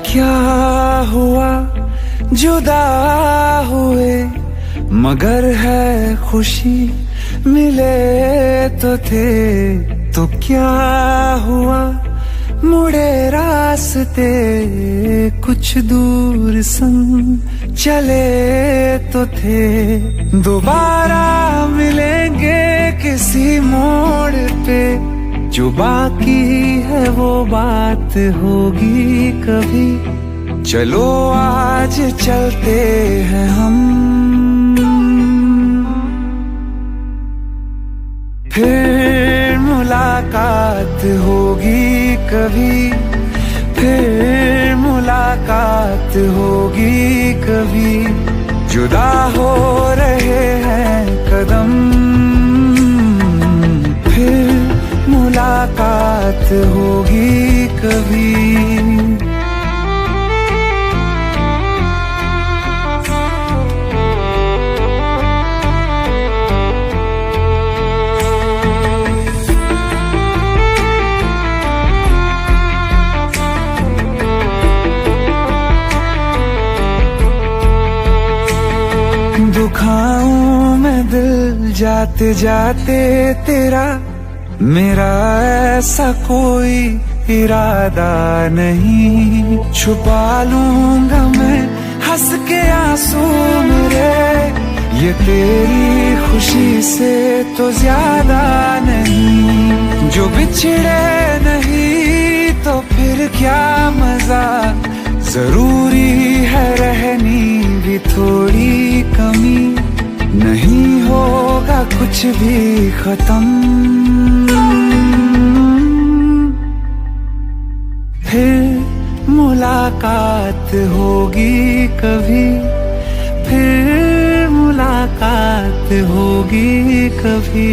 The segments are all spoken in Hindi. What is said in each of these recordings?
क्या हुआ जुदा हुए, मगर है खुशी मिले तो थे। तो क्या हुआ मुड़े रास्ते, कुछ दूर संग चले तो थे। दोबारा मिलेंगे किसी मोड़ पे, जो बाकी है वो बात होगी कभी। चलो आज चलते हैं हम, फिर मुलाकात होगी कभी। फिर मुलाकात होगी कभी। जुदा हो रहे हैं कदम, फिर मुलाकात होगी कभी। दुखाऊं मैं दिल जाते जाते तेरा, मेरा ऐसा कोई इरादा नहीं। छुपा लूंगा मैं हंस के आंसू मेरे, ये तेरी खुशी से तो ज्यादा नहीं। जो बिछड़े नहीं तो फिर क्या मजा, जरूरी है रहनी भी थोड़ी कमी। नहीं होगा कुछ भी खत्म, फिर मुलाकात होगी कभी। फिर मुलाकात होगी कभी।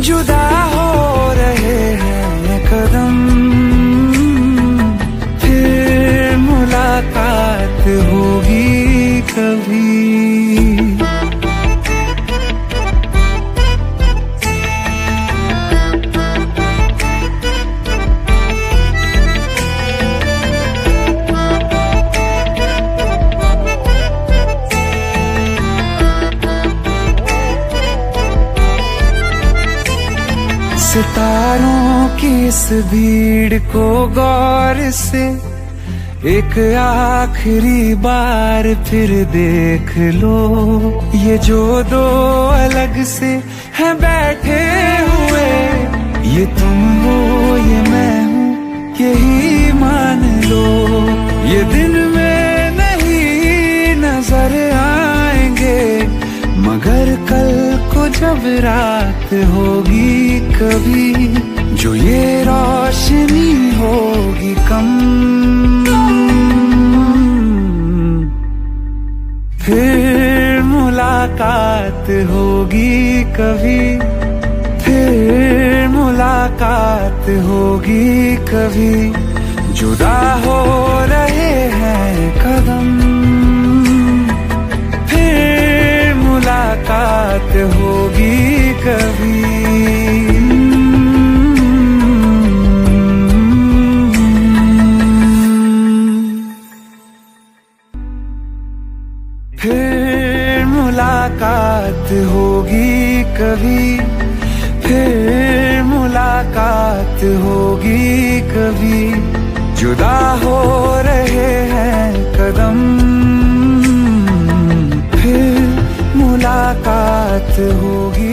जुदा हो रहे हैं कदम, फिर मुलाकात होगी कभी। सितारों की इस भीड़ को गौर से एक आखिरी बार फिर देख लो। ये जो दो अलग से हैं बैठे हुए, ये तुम हो ये मैं हूँ यही मान लो। ये दिन में नहीं नजर आएंगे, मगर कल को जब रात होगी कभी, जो ये रोशनी होगी कम, फिर मुलाकात होगी कभी। फिर मुलाकात होगी कभी। जुदा हो रहे हैं कदम, फिर मुलाकात होगी कभी। फिर मुलाकात होगी कभी। फिर मुलाकात होगी कभी। जुदा हो रहे हैं कदम, फिर मुलाकात होगी।